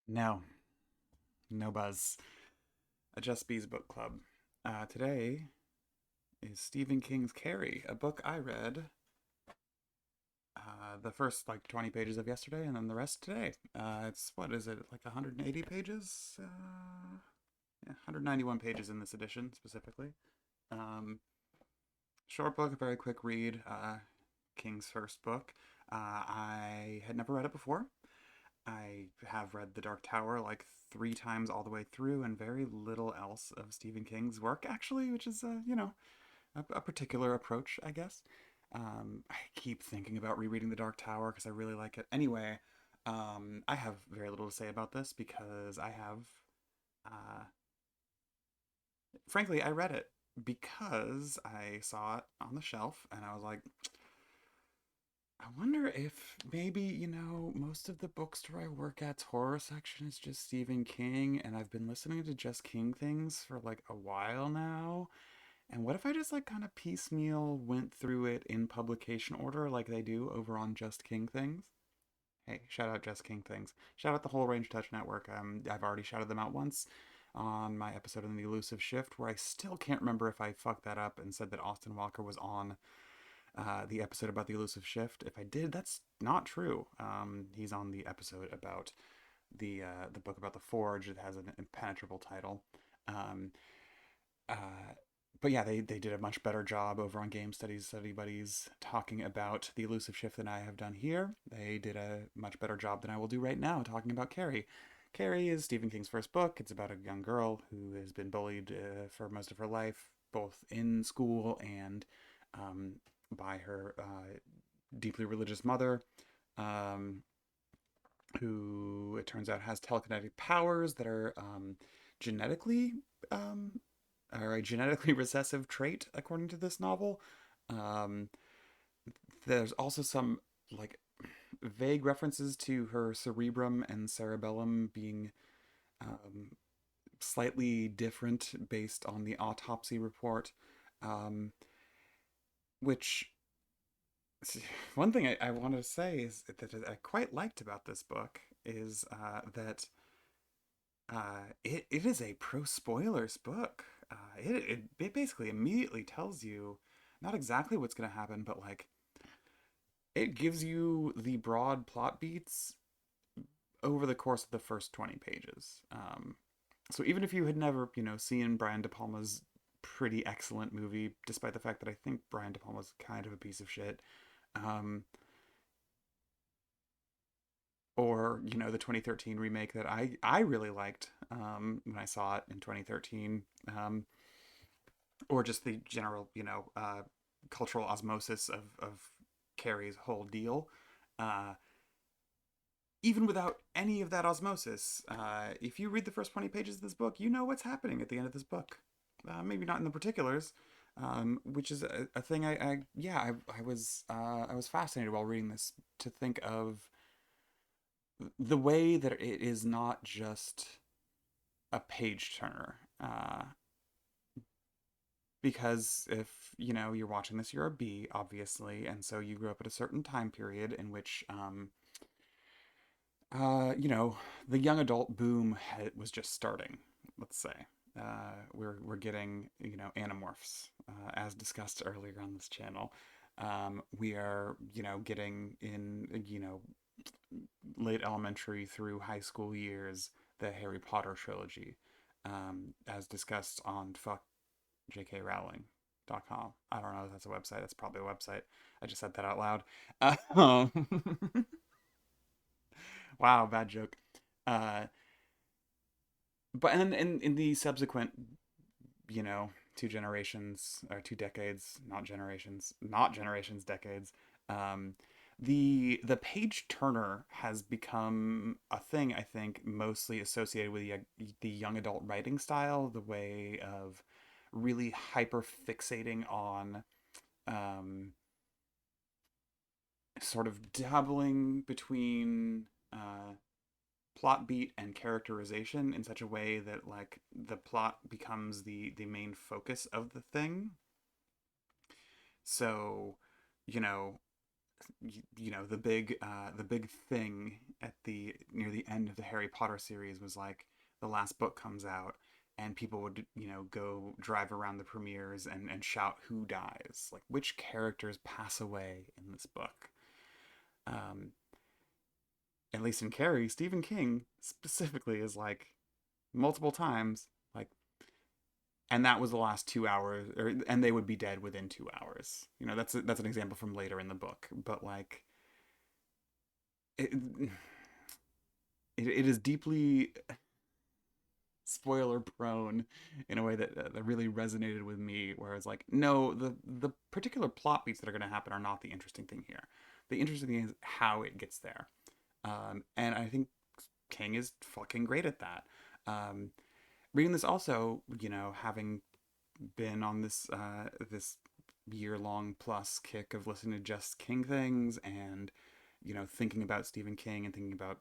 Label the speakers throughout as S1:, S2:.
S1: No, no buzz. A Just Bees book club. Today is Stephen King's Carrie, a book I read the first like 20 pages of yesterday and then the rest today. It's, what is it, like 180 pages? Yeah, 191 pages in this edition specifically. Um, Short book, a very quick read. King's first book. I had never read it before. I have read The Dark Tower like three times all the way through, and very little else of Stephen King's work, actually, which is, a particular approach, I guess. I keep thinking about rereading The Dark Tower because I really like it. Anyway, I have very little to say about this because uh, frankly, I read it because I saw it on the shelf and I was like, I wonder if maybe, most of the bookstore I work at's horror section is just Stephen King, and I've been listening to Just King things for like a while now. And what if I just like kind of piecemeal went through it in publication order like they do over on Just King things? Hey, shout out Just King things. Shout out the whole Range Touch Network. I've already shouted them out once on my episode on the Elusive Shift, where I still can't remember if I fucked that up and said that Austin Walker was on the episode about the elusive shift. If I did, that's not true. He's on the episode about the book about the forge. It has an impenetrable title. Um, uh, but yeah, they did a much better job over on Game Study Buddies talking about the elusive shift than I have done here. They did a much better job than I will do right now talking about Carrie. Carrie is Stephen King's first book. It's about a young girl who has been bullied for most of her life, both in school and um, by her deeply religious mother, um, who it turns out has telekinetic powers that are genetically um, are a genetically recessive trait, according to this novel. Um, there's also some like vague references to her cerebrum and cerebellum being um, slightly different based on the autopsy report, um, which one thing I want to say is that I quite liked about this book is that it is a pro spoilers book. It basically immediately tells you not exactly what's going to happen, but like it gives you the broad plot beats over the course of the first 20 pages. So even if you had never, seen Brian De Palma's pretty excellent movie, despite the fact that I think Brian De Palma's kind of a piece of shit, um, or the 2013 remake that I really liked when I saw it in 2013, or just the general cultural osmosis of Carrie's whole deal. Uh, Even without any of that osmosis, if you read the first 20 pages of this book, you know what's happening at the end of this book. Maybe not in the particulars, which is a thing I was fascinated while reading this to think of the way that it is not just a page turner. Because if you're watching this, you're a B, obviously, and so you grew up at a certain time period in which uh, you know, the young adult boom was just starting. Let's say we're getting Animorphs as discussed earlier on this channel. We are getting in late elementary through high school years the Harry Potter trilogy, as discussed on Fuck J.K. Rowling.com. I don't know if that's a website. That's probably a website. I just said that out loud. Wow, bad joke. Uh, but and in the subsequent, two generations or two decades, not generations, decades, um, the page turner has become a thing. I think mostly associated with the young adult writing style, the way of really hyper fixating on um, sort of dabbling between plot beat and characterization in such a way that like the plot becomes the main focus of the thing. So, you know, the big thing at the near the end of the Harry Potter series was like the last book comes out and people would go drive around the premieres and shout who dies, like which characters pass away in this book. um at least in Carrie, Stephen King specifically is like multiple times like, and that was the last 2 hours, and they would be dead within 2 hours. That's an example from later in the book, but like it, it is deeply spoiler prone in a way that really resonated with me. Whereas like, no, the particular plot beats that are going to happen are not the interesting thing here. The interesting thing is how it gets there, and I think King is fucking great at that. Um, Reading this also, having been on this year long plus kick of listening to just King things, and thinking about Stephen King and thinking about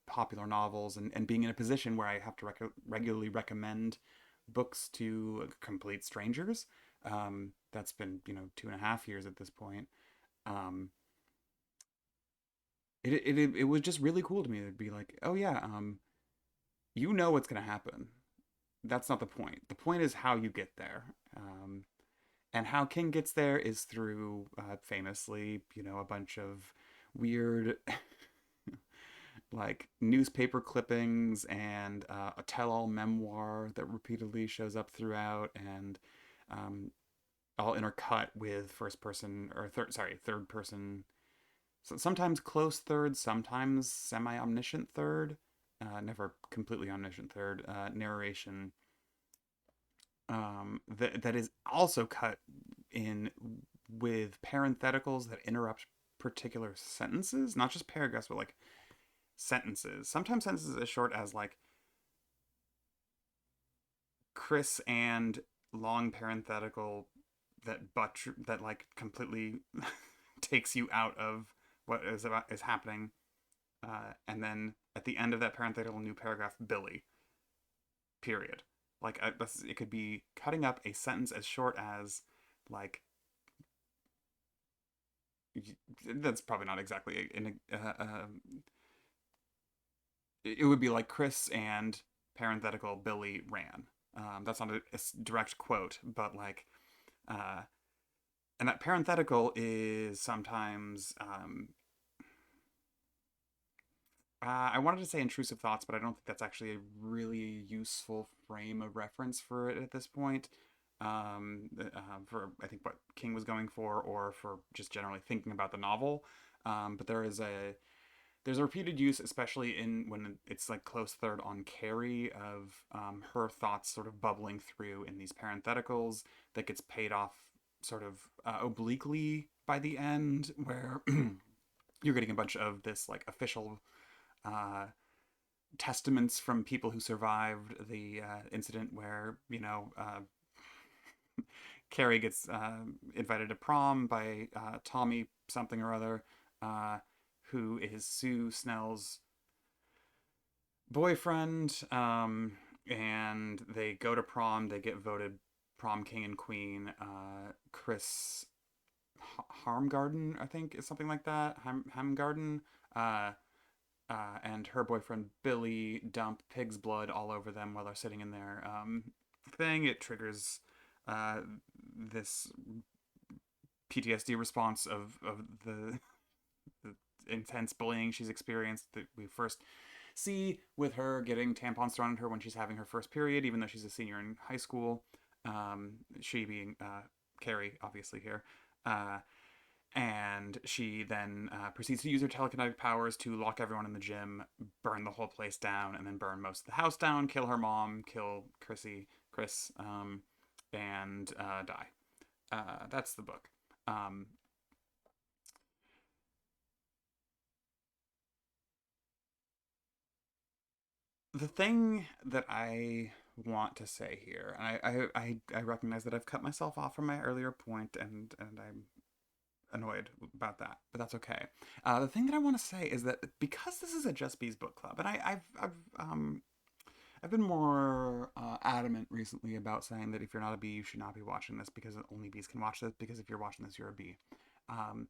S1: popular novels, and being in a position where I have to regularly recommend books to complete strangers. That's been 2.5 years at this point. Um, it was just really cool to me to be like, oh yeah, what's gonna happen. That's not the point. The point is how you get there. And how King gets there is through, famously, a bunch of weird, like, newspaper clippings and a tell all memoir that repeatedly shows up throughout, and um, all intercut with first person, or third person, sometimes close third, sometimes semi omniscient third, never completely omniscient third, narration, that is also cut in with parentheticals that interrupt particular sentences, not just paragraphs, but like sentences. Sometimes sentences as short as like Chris and long parenthetical that like completely takes you out of what is happening, and then at the end of that parenthetical, new paragraph, Billy. Period. Like, it could be cutting up a sentence as short as like, that's probably not exactly it would be like Chris and parenthetical Billy ran. That's not a direct quote, but like, uh, and that parenthetical is sometimes, I wanted to say intrusive thoughts, but I don't think that's actually a really useful frame of reference for it at this point. For I think what King was going for, or for just generally thinking about the novel. But there's a repeated use, especially in when it's like close third on Carrie, of her thoughts sort of bubbling through in these parentheticals that gets paid off sort of obliquely by the end, where you're getting a bunch of this like official uh, testaments from people who survived the incident where Carrie gets invited to prom by Tommy something or other, uh, who is Sue Snell's boyfriend, and they go to prom. They get voted prom king and queen. Chris Harmgarden, I think, is something like that. Hamgarden. Uh, and her boyfriend Billy dump pig's blood all over them while they're sitting in their thing. It triggers uh, this PTSD response of the intense bullying she's experienced, that we first see with her getting tampons thrown at her when she's having her first period, even though she's a senior in high school. She being Carrie, obviously, here. Uh, and she then proceeds to use her telekinetic powers to lock everyone in the gym, burn the whole place down, and then burn most of the house down, kill her mom, kill Chris, and die. That's the book. Um, the thing that I want to say here, and I recognize that I've cut myself off from my earlier point, and I'm annoyed about that, but that's okay. The thing that I want to say is that because this is a Just Bees book club, and I've been more adamant recently about saying that if you're not a bee, you should not be watching this, because only bees can watch this. Because if you're watching this, you're a bee. Um,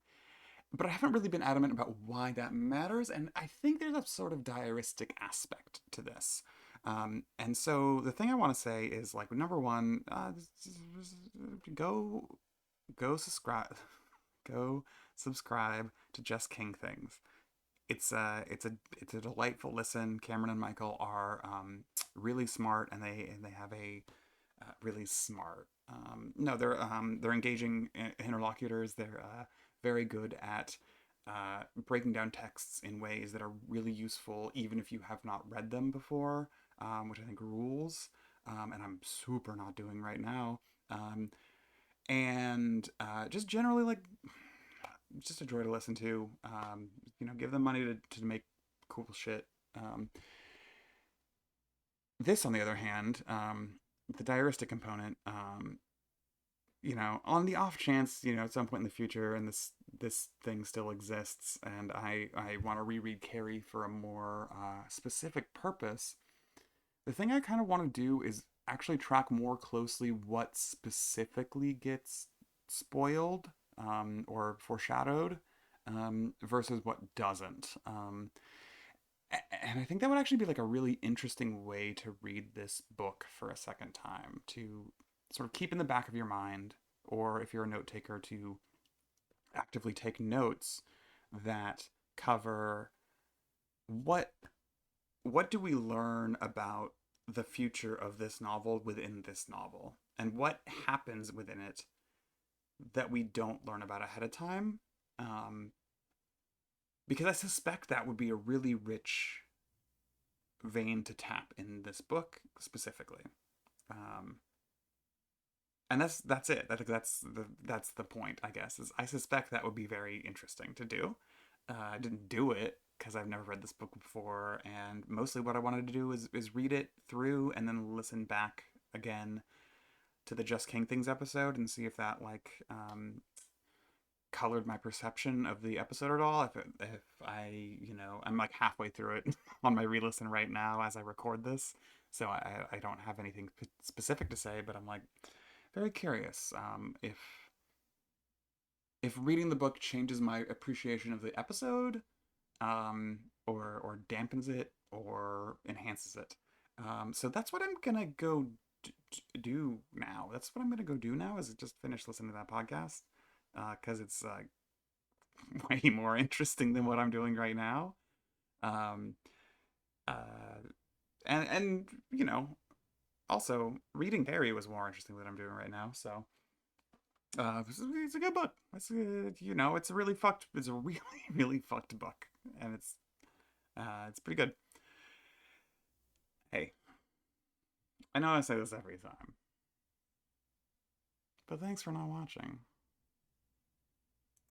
S1: but I haven't really been adamant about why that matters. And I think there's a sort of diaristic aspect to this. And so the thing I want to say is like number one, go subscribe, go subscribe to Just King Things. It's a delightful listen. Cameron and Michael are really smart, and they have a really smart. No, they're engaging interlocutors. They're very good at breaking down texts in ways that are really useful, even if you have not read them before, which I think rules. And I'm super not doing right now. Um, and just generally like just a joy to listen to. Give them money to make cool shit. Um, this, on the other hand, the diaristic component, on the off chance, at some point in the future, and this thing still exists, and I want to reread Carrie for a more specific purpose. The thing I kind of want to do is actually track more closely what specifically gets spoiled or foreshadowed versus what doesn't. And I think that would actually be like a really interesting way to read this book for a second time, to sort of keep in the back of your mind, or if you're a note taker, to actively take notes that cover what what do we learn about the future of this novel within this novel, and what happens within it that we don't learn about ahead of time. Um, because I suspect that would be a really rich vein to tap in this book specifically. Um, and that's it. That's the point, I guess. Is I suspect that would be very interesting to do. I didn't do it because I've never read this book before, and mostly what I wanted to do is read it through and then listen back again to the Just King Things episode and see if that colored my perception of the episode at all. If I'm like halfway through it on my re-listen right now as I record this, so I don't have anything specific to say, but I'm like very curious if reading the book changes my appreciation of the episode, or dampens it or enhances it. So that's what I'm gonna go do now. That's what I'm gonna go do now. Is just finish listening to that podcast because it's way more interesting than what I'm doing right now. Um, uh, and also reading Carrie was more interesting than I'm doing right now. So it's a good book. It's a really fucked. It's a really really fucked book, and it's pretty good. Hey, I know I say this every time, but thanks for not watching.